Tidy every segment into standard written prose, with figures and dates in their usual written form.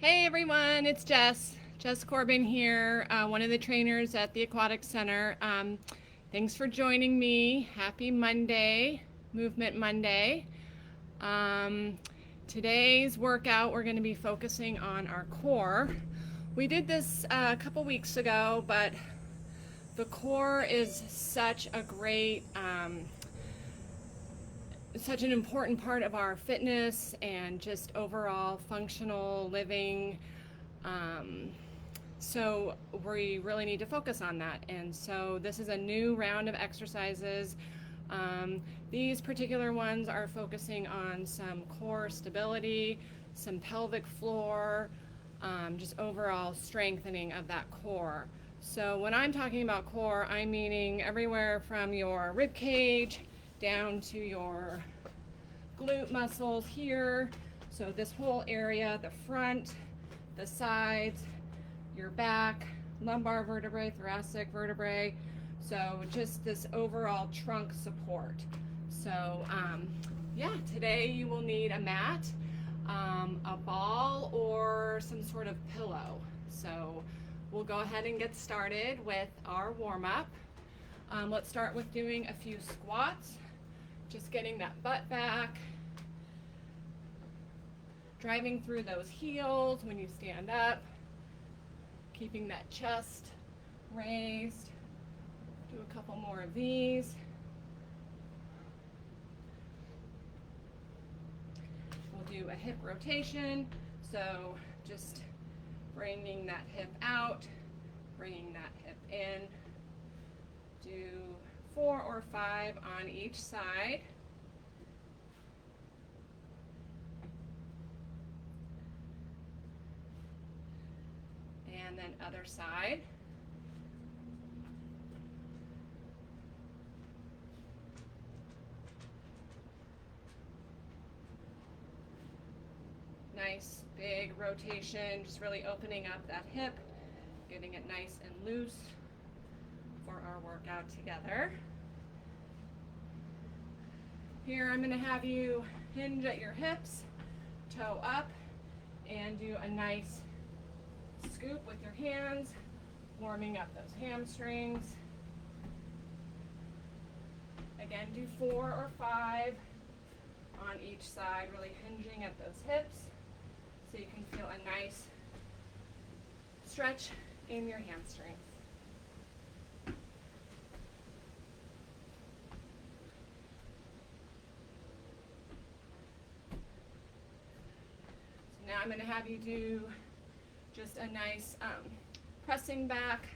Hey everyone, it's Jess Corbin here, one of the trainers at the Aquatic Center. Thanks for joining me. Happy Monday, Movement Monday. Um, Today's workout, we're going to be focusing on our core. We did this a couple weeks ago, but the core is such an important part of our fitness and just overall functional living. Um, so we really need to focus on that. And so this is a new round of exercises. Um, these particular ones are focusing on some core stability, some pelvic floor, just overall strengthening of that core. So when I'm talking about core, I'm meaning everywhere from your rib cage down to your glute muscles here. So this whole area, the front, the sides, your back, lumbar vertebrae, thoracic vertebrae. So just this overall trunk support. So yeah, today you will need a mat, a ball, or some sort of pillow. So we'll go ahead and get started with our warm-up. Let's start with doing a few squats, just getting that butt back, driving through those heels when you stand up, keeping that chest raised. Do a couple more of these. We'll do a hip rotation, so just bringing that hip out, bringing that hip in. Do 4 or 5 on each side. And then other side. Nice big rotation, just really opening up that hip, getting it nice and loose for our workout together. Here I'm going to have you hinge at your hips, toe up, and do a nice scoop with your hands, warming up those hamstrings. Again, do 4 or 5 on each side, really hinging at those hips so you can feel a nice stretch in your hamstrings. So now I'm going to have you do just a nice pressing back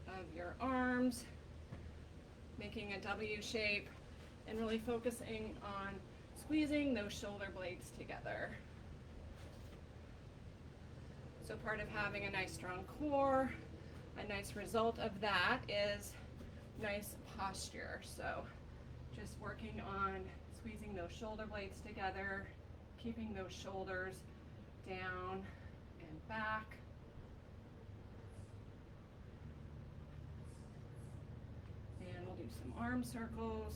of your arms, making a W shape, and really focusing on squeezing those shoulder blades together. So part of having a nice strong core, a nice result of that is nice posture. So just working on squeezing those shoulder blades together, keeping those shoulders down and back. And we'll do some arm circles.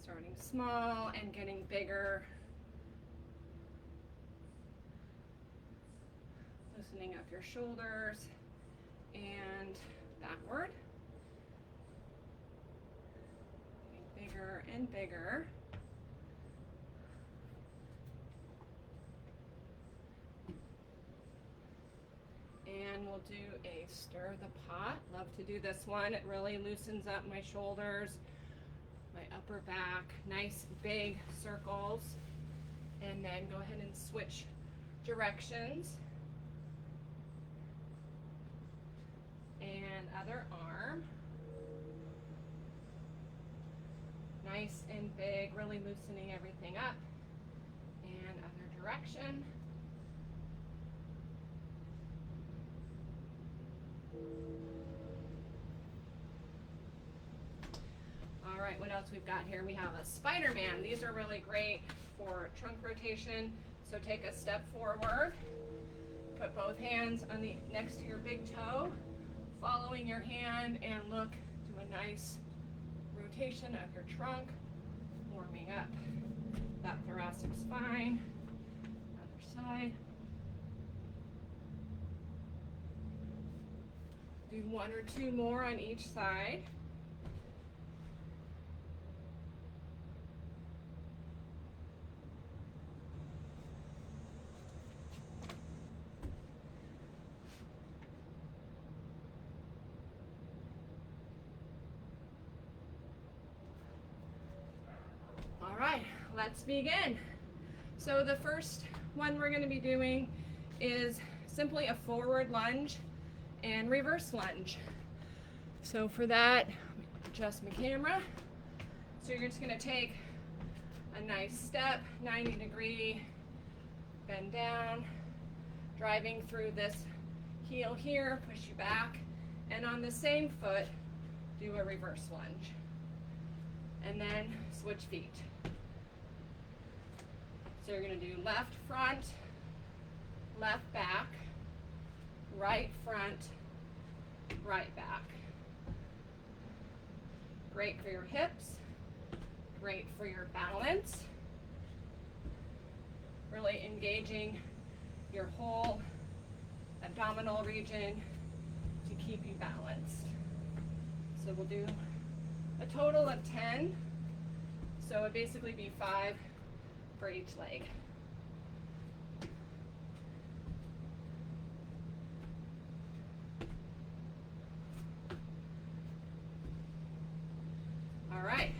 Starting small and getting bigger. Loosening up your shoulders and backward. Getting bigger and bigger. And we'll do a stir the pot. Love to do this one. It really loosens up my shoulders, my upper back. Nice big circles. And then go ahead and switch directions. And other arm. Nice and big, really loosening everything up. And other direction. All right, what else we've got here? We have a Spider-Man. These are really great for trunk rotation. So take a step forward, put both hands on the next to your big toe, following your hand, and look, do a nice rotation rotation of your trunk, warming up that thoracic spine. Other side. Do 1 or 2 more on each side. All right, let's begin. So the first one we're going to be doing is simply a forward lunge and reverse lunge. So for that, adjust my camera. So you're just going to take a nice step, 90-degree, bend down, driving through this heel here, push you back, and on the same foot, do a reverse lunge. And then switch feet. So you're going to do left front, left back, right front, right back. Great for your hips, great for your balance. Really engaging your whole abdominal region to keep you balanced. So we'll do a total of 10. So it would basically be 5 for each leg. All right.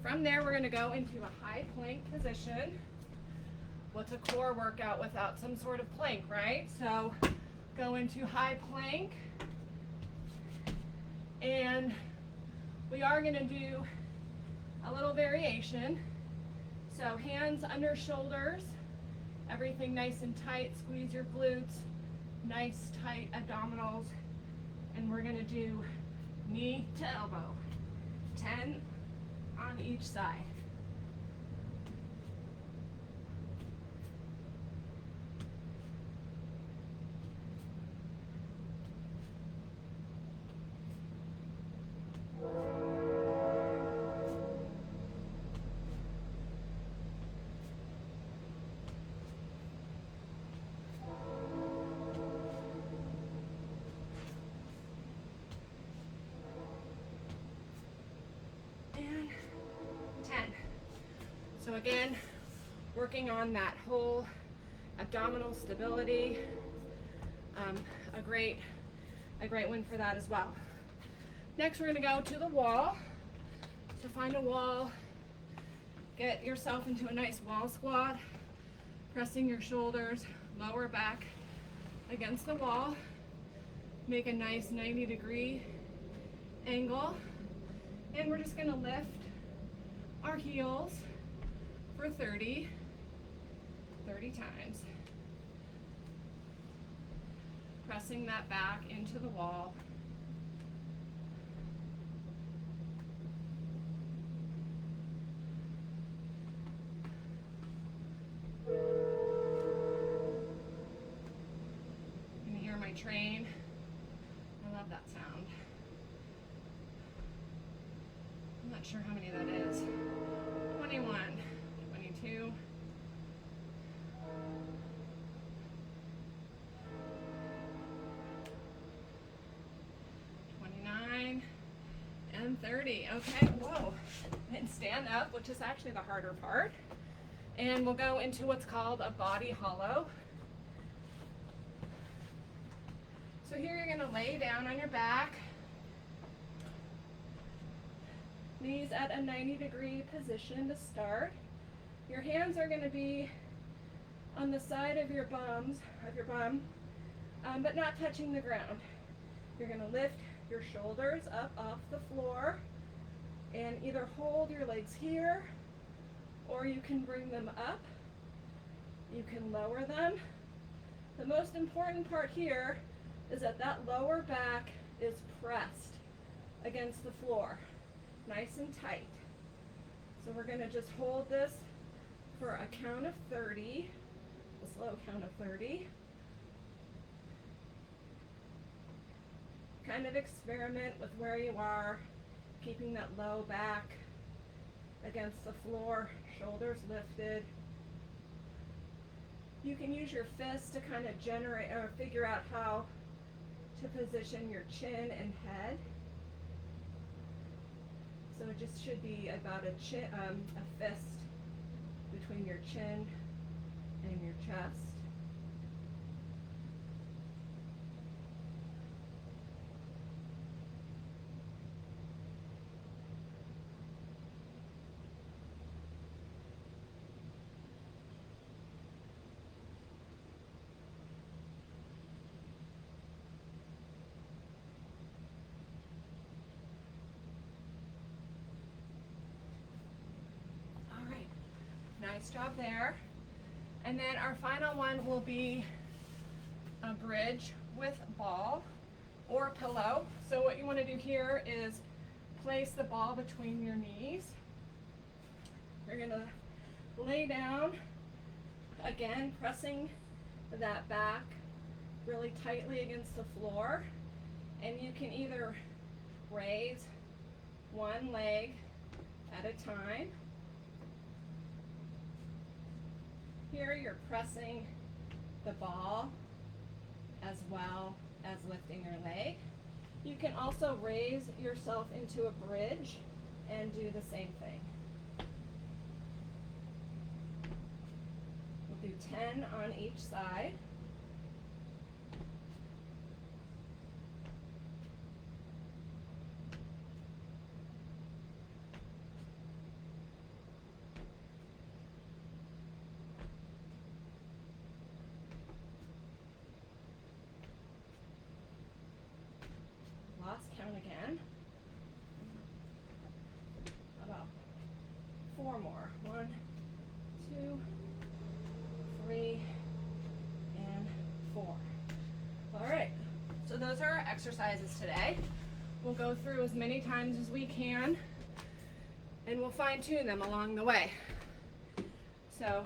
From there, we're going to go into a high plank position. What's a core workout without some sort of plank, right? So go into high plank. And we are going to do a little variation. So hands under shoulders, everything nice and tight, squeeze your glutes, nice tight abdominals, and we're going to do knee to elbow, 10 on each side. So again, working on that whole abdominal stability, a great win for that as well. Next, we're going to go to the wall. So find a wall, get yourself into a nice wall squat, pressing your shoulders, lower back against the wall. Make a nice 90-degree angle, and we're just going to lift our heels for 30 times. Pressing that back into the wall. You can hear my train. I love that sound. I'm not sure how many that is. 21. 22, 29, and 30. Okay, whoa. And stand up, which is actually the harder part. And we'll go into what's called a body hollow. So here you're going to lay down on your back, knees at a 90-degree position to start. Your hands are going to be on the side of your bum, but not touching the ground. You're going to lift your shoulders up off the floor and either hold your legs here, or you can bring them up. You can lower them. The most important part here is that that lower back is pressed against the floor, nice and tight. So we're going to just hold this for a count of 30, a slow count of 30. Kind of experiment with where you are keeping that low back against the floor, shoulders lifted. You can use your fist to kind of generate or figure out how to position your chin and head. So it just should be about a fist between your chin and your chest. Nice job there. And then our final one will be a bridge with ball or pillow. So what you want to do here is place the ball between your knees. You're going to lay down, again pressing that back really tightly against the floor. And you can either raise one leg at a time. Here you're pressing the ball as well as lifting your leg. You can also raise yourself into a bridge and do the same thing. We'll do 10 on each side. Count again. About 4 more. 1, 2, 3, and 4. All right, so those are our exercises today. We'll go through as many times as we can, and we'll fine-tune them along the way. So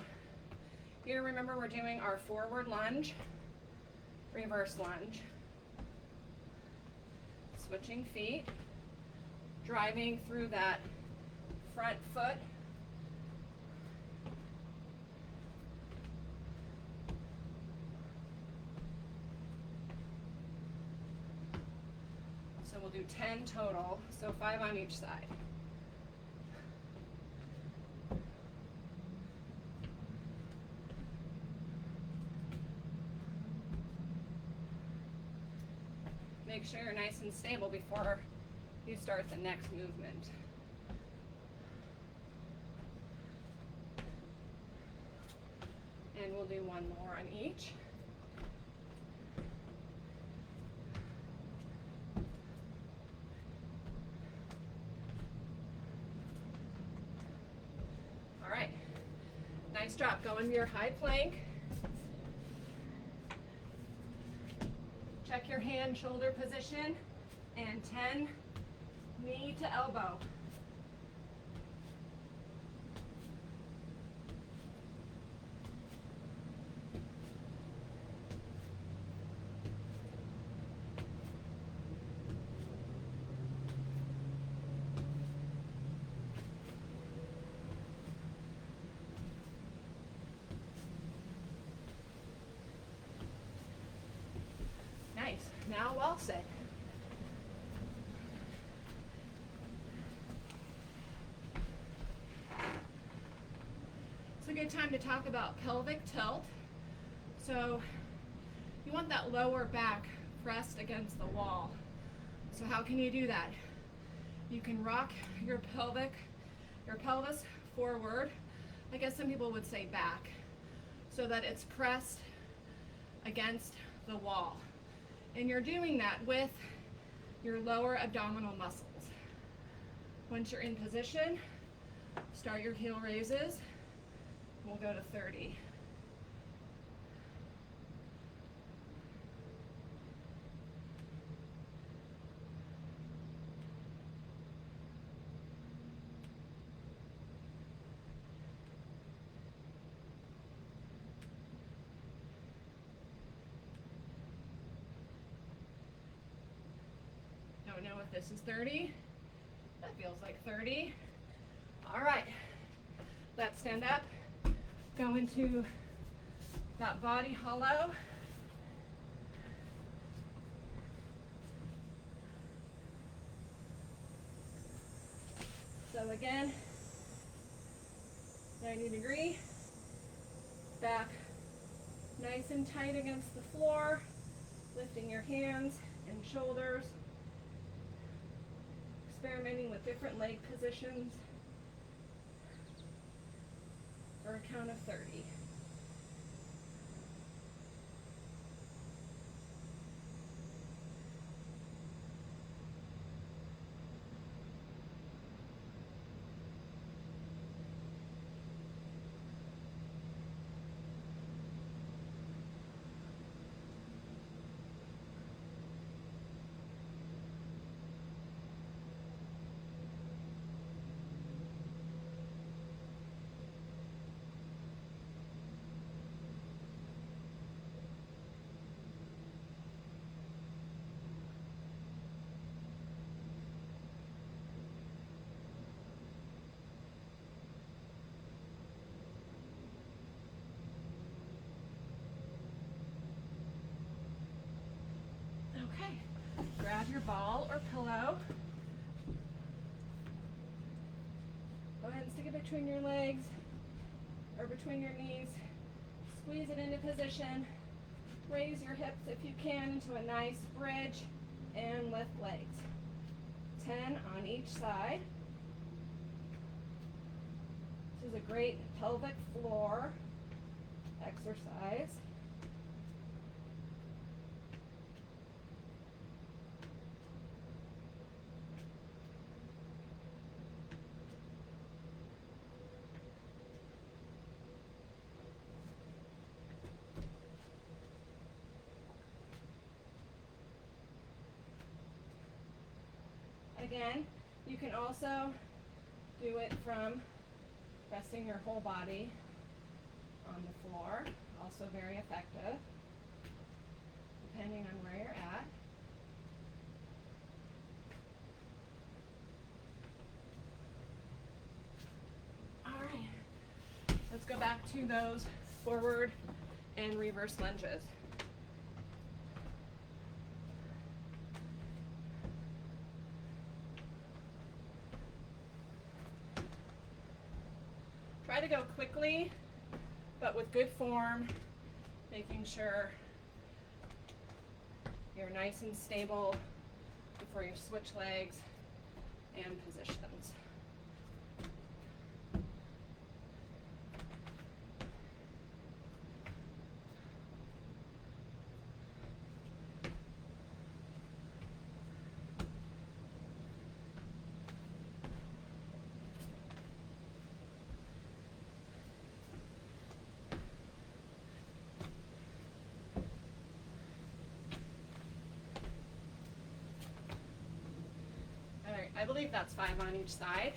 here, remember, we're doing our forward lunge, reverse lunge, switching feet, driving through that front foot, so we'll do 10 total, so 5 on each side. Make sure you're nice and stable before you start the next movement. And we'll do 1 more on each. All right, nice job. Go into your high plank. Check your hand shoulder position, and 10 knee to elbow. Nice. Now well said. It's a good time to talk about pelvic tilt. So you want that lower back pressed against the wall. So how can you do that? You can rock your pelvis forward. I guess some people would say back, so that it's pressed against the wall. And you're doing that with your lower abdominal muscles. Once you're in position, start your heel raises. We'll go to 30. Don't know if this is 30. That's feels like 30. All right, let's stand up, go into that body hollow. So again, 90-degree, back nice and tight against the floor, lifting your hands and shoulders, experimenting with different leg positions for a count of 30. Okay, grab your ball or pillow. Go ahead and stick it between your legs or between your knees. Squeeze it into position. Raise your hips if you can into a nice bridge and lift legs. 10 on each side. This is a great pelvic floor exercise. Again, you can also do it from resting your whole body on the floor, also very effective, depending on where you're at. All right, let's go back to those forward and reverse lunges. Try to go quickly, but with good form, making sure you're nice and stable before you switch legs and positions. I believe that's 5 on each side.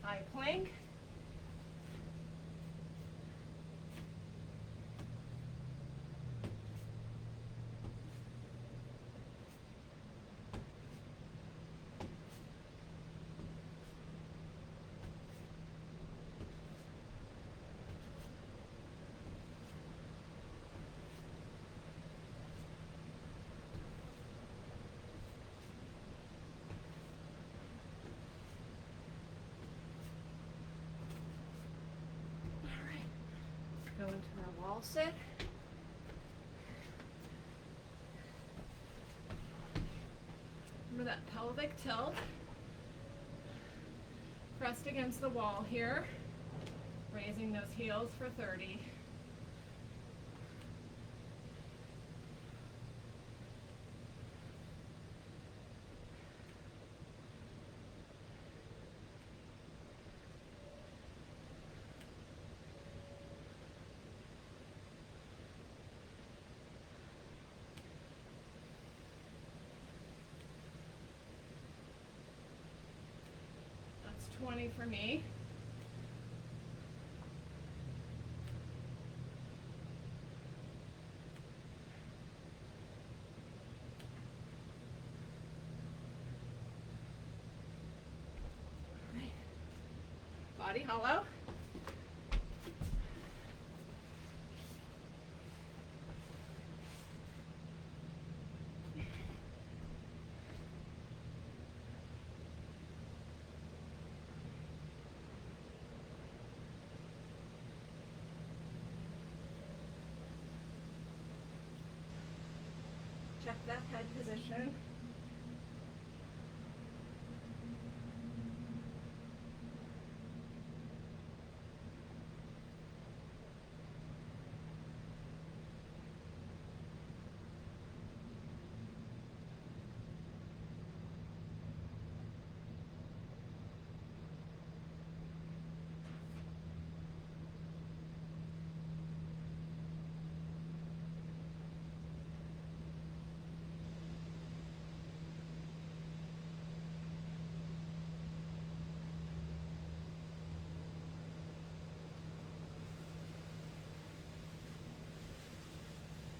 High plank. Go into our wall sit. Remember that pelvic tilt. Pressed against the wall here. Raising those heels for 30. That's 20 for me. body hollow. Check that head position.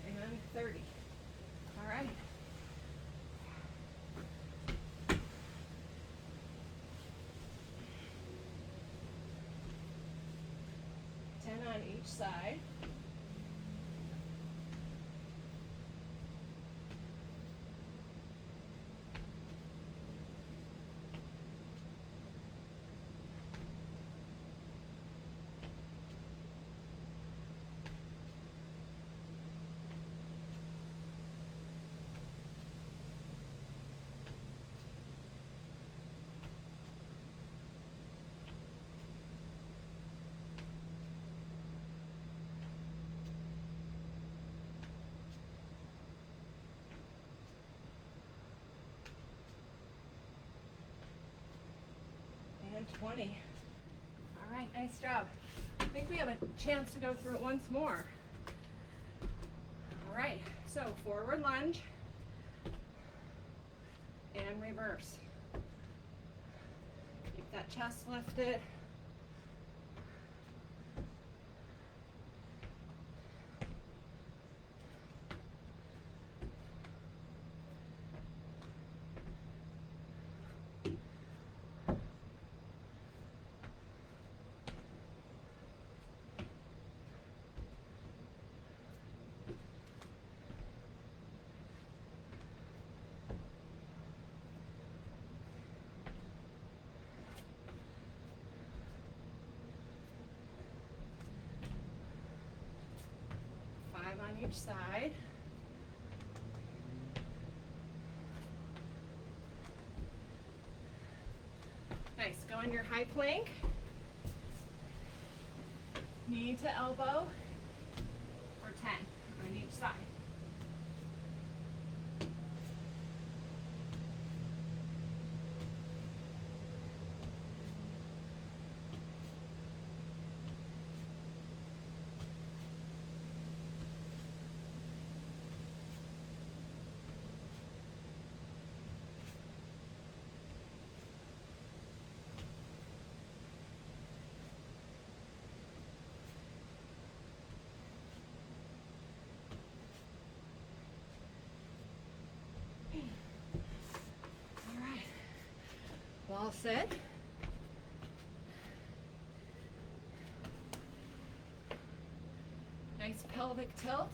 And 30. All right. On each side. And 20. All right, nice job. I think we have a chance to go through it once more. All right, so forward lunge and reverse. Keep that chest lifted. On each side. Nice. Go in your high plank. Knee to elbow for 10 on each side. All set. Nice pelvic tilt.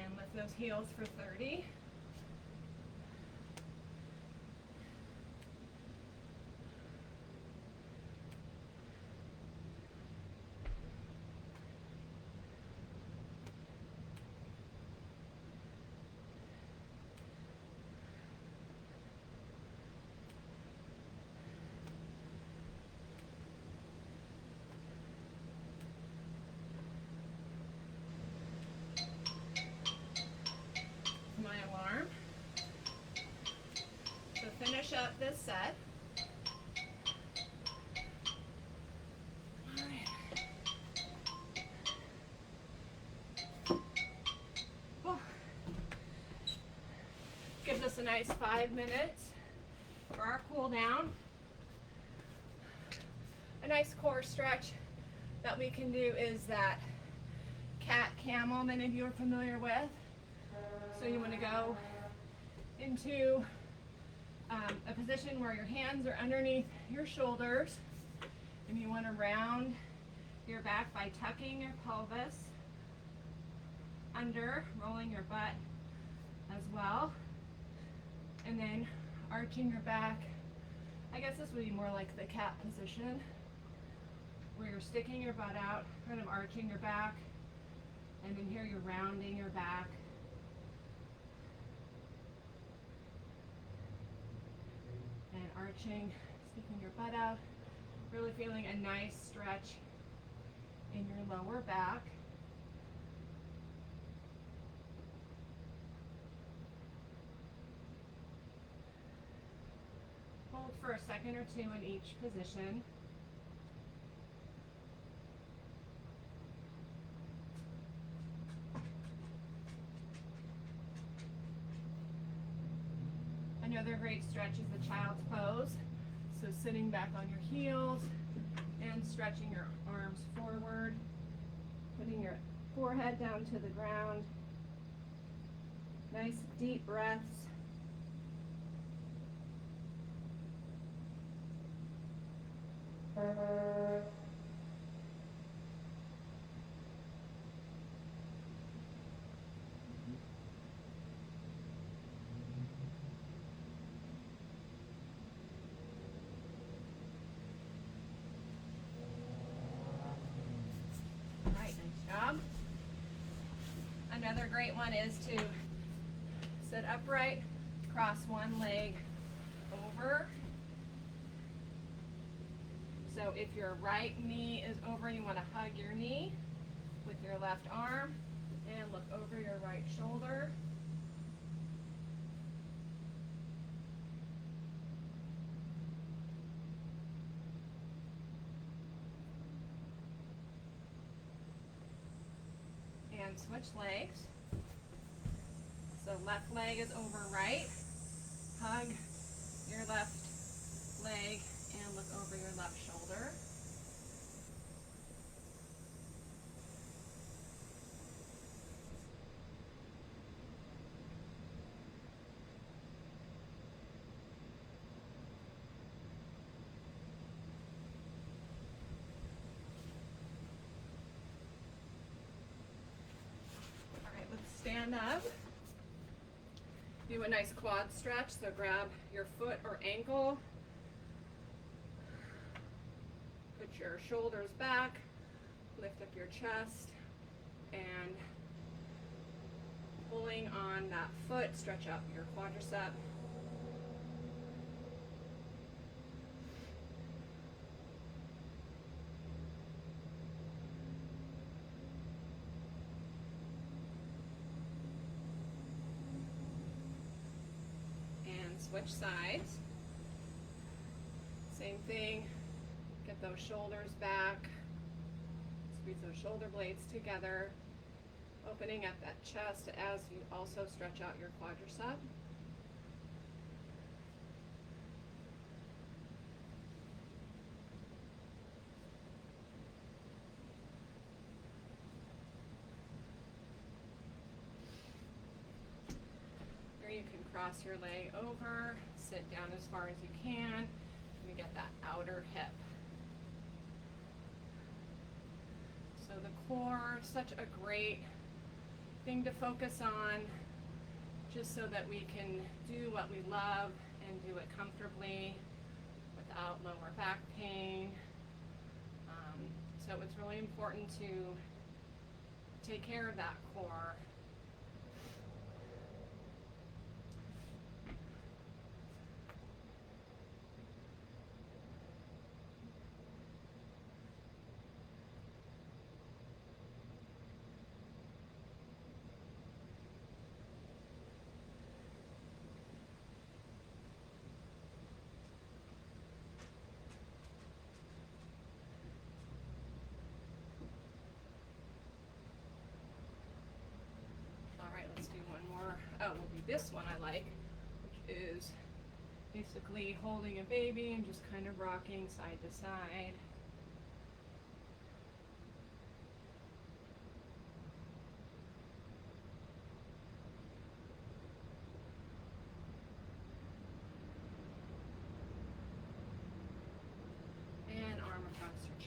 And lift those heels for 30. Finish up this set. All right. Oh. Gives us a nice 5 minutes for our cool down. A nice core stretch that we can do is that cat camel many of you are familiar with. So you want to go into A position where your hands are underneath your shoulders, and you want to round your back by tucking your pelvis under, rolling your butt as well, and then arching your back. I guess this would be more like the cat position, where you're sticking your butt out, kind of arching your back, and then here you're rounding your back. And arching, sticking your butt out, really feeling a nice stretch in your lower back. Hold for a second or two in each position. Another great stretch is the child's pose. So sitting back on your heels and stretching your arms forward, putting your forehead down to the ground. Nice deep breaths. Another great one is to sit upright, cross one leg over. So if your right knee is over, you want to hug your knee with your left arm and look over your right shoulder. And switch legs. So left leg is over right. Hug your left leg and look over your left shoulder. Stand up. Do a nice quad stretch, so grab your foot or ankle. Put your shoulders back, lift up your chest, and pulling on that foot, stretch out your quadricep. Switch sides. Same thing. Get those shoulders back. Squeeze those shoulder blades together. Opening up that chest as you also stretch out your quadricep. You can cross your leg over, sit down as far as you can, and you get that outer hip. So the core, such a great thing to focus on, just so that we can do what we love and do it comfortably without lower back pain. So it's really important to take care of that core. Oh, will be this one I like, which is basically holding a baby and just kind of rocking side to side.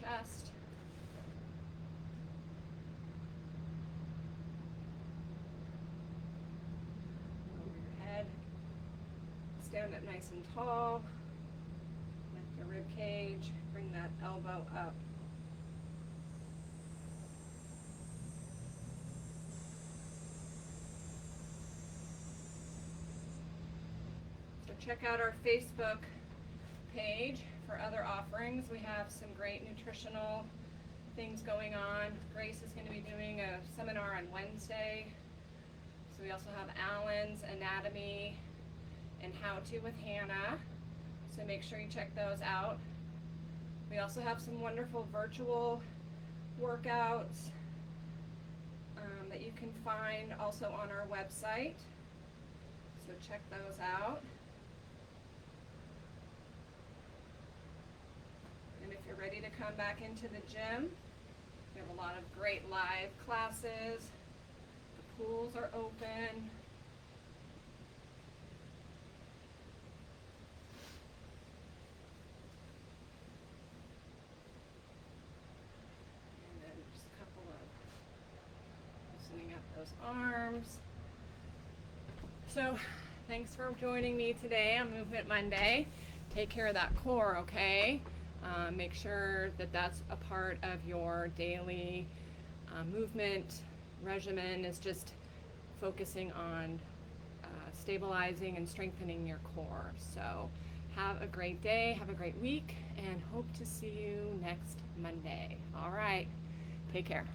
chest. Over your head. Stand up nice and tall. Lift your rib cage. Bring that elbow up. So check out our Facebook page for other offerings. We have some great nutritional things going on. Grace is going to be doing a seminar on Wednesday. So we also have Alan's Anatomy and How To with Hannah. So make sure you check those out. We also have some wonderful virtual workouts that you can find also on our website. So check those out. And if you're ready to come back into the gym, we have a lot of great live classes. The pools are open. And then just a couple of loosening up those arms. So thanks for joining me today on Movement Monday. Take care of that core, okay? Make sure that that's a part of your daily movement regimen, is just focusing on stabilizing and strengthening your core. So have a great day, have a great week, and hope to see you next Monday. All right, take care.